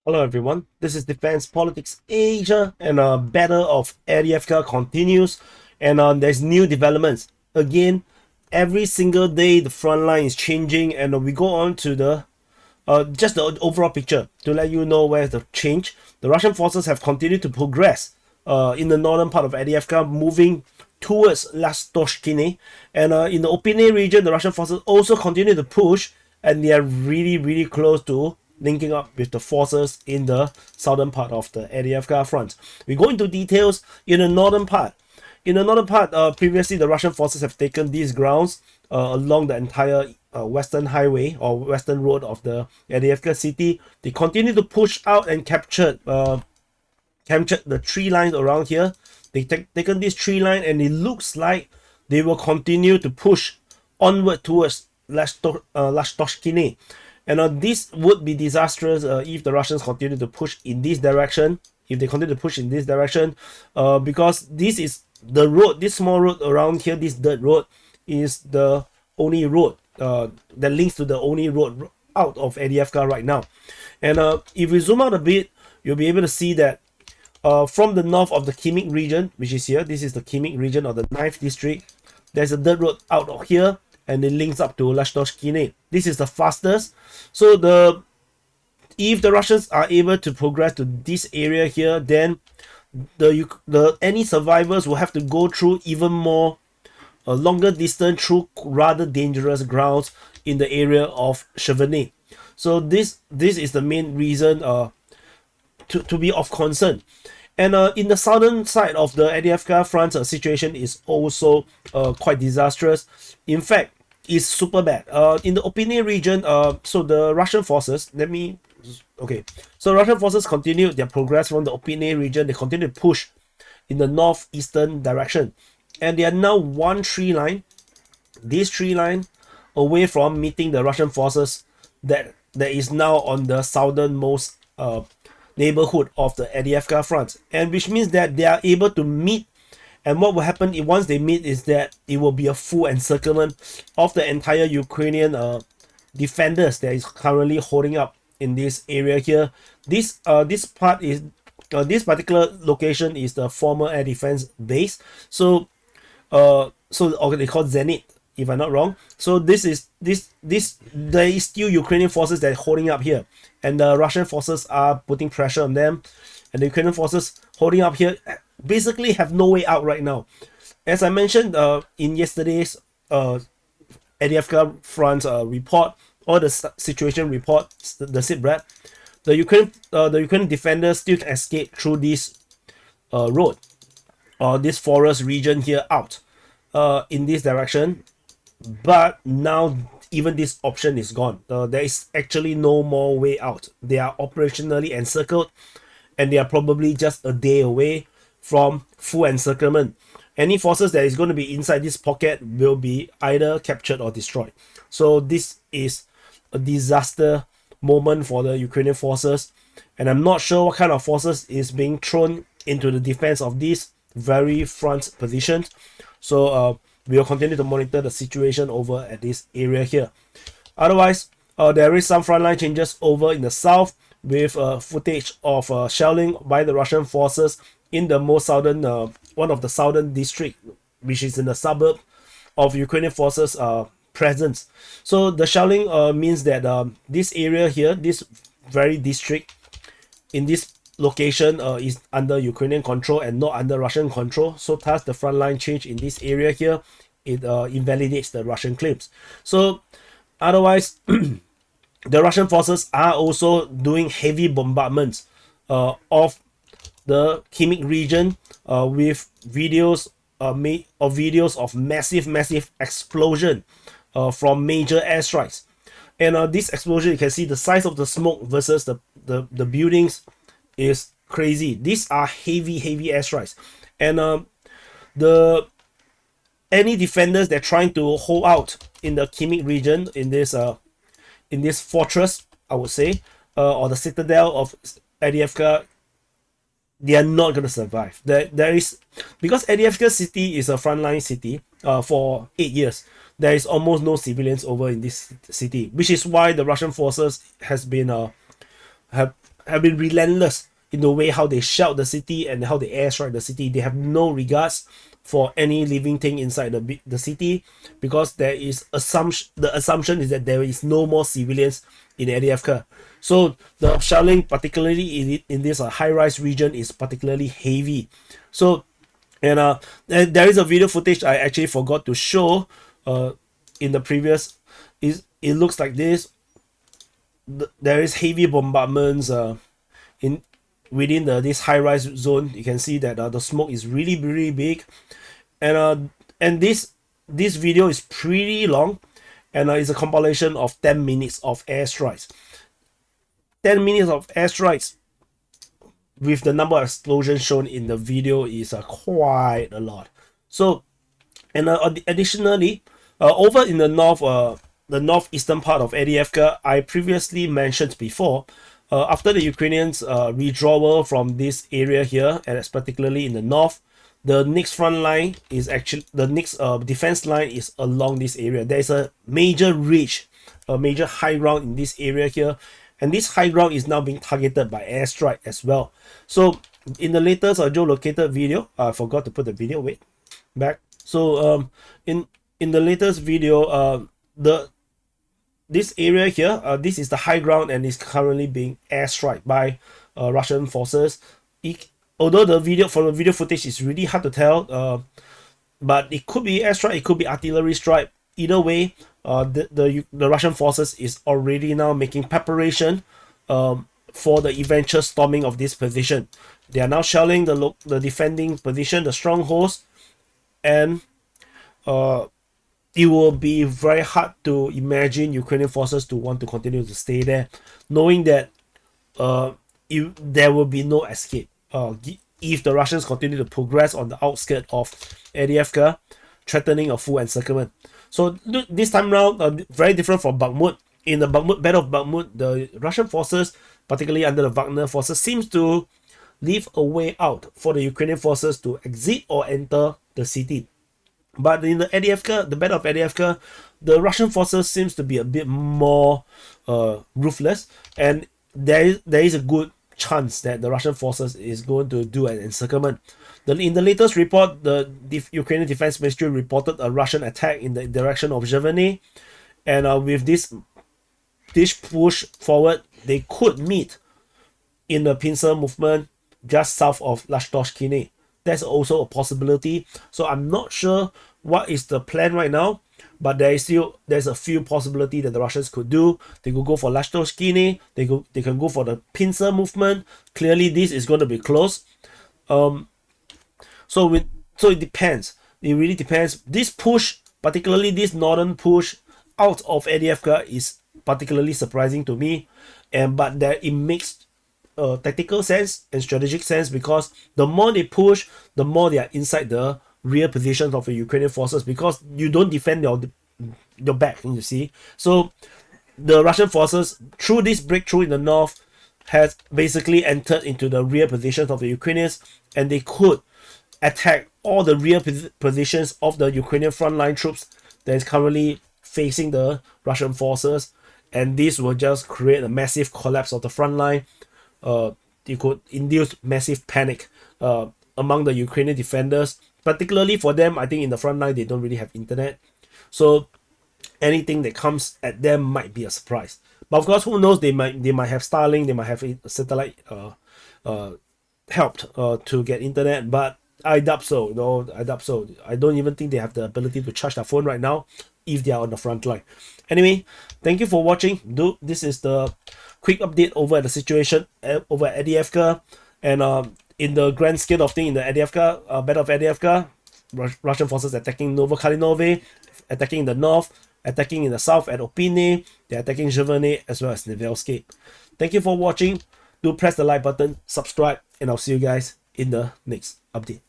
Hello everyone, this is Defense Politics Asia, and battle of Avdiivka continues, and there's new developments. Again, every single day the front line is changing, and we go on to the just the overall picture to let you know where's the change. The Russian forces have continued to progress in the northern part of Avdiivka, moving towards Lastoshkine, and in the Opine region, the Russian forces also continue to push, and they are really close to linking up with the forces in the southern part of the Avdiivka front. We go into details in the northern part. In the northern part, previously the Russian forces have taken these grounds along the entire western highway or western road of the Avdiivka city. They continue to push out and captured the tree lines around here. They taken this tree line, and it looks like they will continue to push onward towards Lastoshkine. And this would be disastrous if the Russians continue to push in this direction. If they continue to push in this direction, because this is the road, this small road around here, this dirt road is the only road that links to the only road out of Avdiivka right now. And if we zoom out a bit, you'll be able to see that from the north of the Khimik region, which is here, this is the Khimik region of the 9th district. There's a dirt road out of here, and it links up to Lastoshkine. This is the fastest. So if the Russians are able to progress to this area here, then any survivors will have to go through even more a longer distance through rather dangerous grounds in the area of Chevenix. So this is the main reason to be of concern. And in the southern side of the Avdiivka front, situation is also quite disastrous. In fact, it's super bad. In the Opine region, so the Russian forces, so Russian forces continue their progress from the Opine region. They continue to push in the northeastern direction, and they are now one tree line, this tree line, away from meeting the Russian forces that is now on the southernmost neighborhood of the Avdiivka front, and which means that they are able to meet. And what will happen once they meet is that it will be a full encirclement of the entire Ukrainian defenders that is currently holding up in this area here. This particular location is the former air defense base. So they call Zenit, if I'm not wrong. So there is still Ukrainian forces that are holding up here, and the Russian forces are putting pressure on them, and the Ukrainian forces holding up here basically have no way out right now. As I mentioned in yesterday's Avdiivka front report, or the situation report, the SITREP, the Ukrainian defenders still can escape through this road or this forest region here out in this direction. But now even this option is gone. There is actually no more way out. They are operationally encircled, and they are probably just a day away from full encirclement. Any forces that is going to be inside this pocket will be either captured or destroyed. So this is a disaster moment for the Ukrainian forces, and I'm not sure what kind of forces is being thrown into the defense of these very front positions. So we will continue to monitor the situation over at this area here. Otherwise, there is some frontline changes over in the south, with footage of shelling by the Russian forces in the most southern, one of the southern district, which is in the suburb of Ukrainian forces presence. So the shelling means that this area here, this very district in this location is under Ukrainian control and not under Russian control. So thus the front line change in this area here, it invalidates the Russian claims. So otherwise, the Russian forces are also doing heavy bombardments of the Khimik region with videos of massive explosion from major airstrikes. And this explosion, you can see the size of the smoke versus the buildings is crazy. These are heavy airstrikes, and any defenders that trying to hold out in the Khimik region, in this fortress, I would say, or the citadel of Avdiivka, they are not going to survive. There is, because Avdiivka city is a frontline city for 8 years. There is almost no civilians over in this city, which is why the Russian forces has been have been relentless in the way how they shell the city and how they airstrike the city. They have no regards for any living thing inside the city, because there is the assumption is that there is no more civilians in Avdiivka. So the shelling, particularly in this high-rise region, is particularly heavy. So, and there is a video footage I actually forgot to show in the previous. It looks like this. There is heavy bombardments within this high-rise zone. You can see that the smoke is really big, and this video is pretty long, and it's a compilation of 10 minutes of airstrikes. 10 minutes of airstrikes with the number of explosions shown in the video is quite a lot. So, and additionally, over in the northeastern part of Avdiivka, I previously mentioned before, after the Ukrainians withdrawal from this area here, and particularly in the north, the next front line is actually, the next defense line is along this area. There's a major ridge, a major high ground in this area here, and this high ground is now being targeted by airstrike as well. So in the latest geolocated video, I forgot to put the video, wait, back. So in the latest video, this area here, this is the high ground, and is currently being airstrike by Russian forces. Although the video footage is really hard to tell, but it could be airstrike, it could be artillery strike. Either way, the Russian forces is already now making preparation for the eventual storming of this position. They are now shelling the defending position, the strongholds, and it will be very hard to imagine Ukrainian forces to want to continue to stay there, knowing that there will be no escape. If the Russians continue to progress on the outskirts of Avdiivka, threatening a full encirclement. So this time around, very different from Bakhmut. In the Battle of Bakhmut, the Russian forces, particularly under the Wagner forces, seems to leave a way out for the Ukrainian forces to exit or enter the city. But in the Avdiivka, the Battle of Avdiivka, the Russian forces seems to be a bit more ruthless, and there is a good chance that the Russian forces is going to do an encirclement. In the latest report, the Ukrainian Defense Ministry reported a Russian attack in the direction of Zheveny, and with this push forward, they could meet in the pincer movement just south of Lashtoshkine. That's also a possibility. So I'm not sure what is the plan right now, but there's a few possibility that the Russians could do. They could go for Lashtoshkine. They can go for the pincer movement. Clearly, this is going to be close. So it depends. It really depends. This push, particularly this northern push out of Avdiivka, is particularly surprising to me, but that it makes tactical sense and strategic sense, because the more they push, the more they are inside the rear positions of the Ukrainian forces, because you don't defend your back, you see. So the Russian forces, through this breakthrough in the north, has basically entered into the rear positions of the Ukrainians, and they could attack all the rear positions of the Ukrainian frontline troops that is currently facing the Russian forces, and this will just create a massive collapse of the front line. It could induce massive panic among the Ukrainian defenders, particularly for them. I think in the front line they don't really have internet, so anything that comes at them might be a surprise. But of course, who knows? They might have Starlink, they might have satellite helped to get internet, but I doubt so. I doubt so. I don't even think they have the ability to charge their phone right now if they are on the front line. Anyway, thank you for watching. This is the quick update over the situation over at Avdiivka, and in the grand scale of things, in the Avdiivka Battle of Avdiivka, Russian forces attacking Novokalinove, attacking in the north, attacking in the south at Opine, they're attacking Zheveny as well as Nevelsky. Thank you for watching. Do press the like button, subscribe, and I'll see you guys in the next update.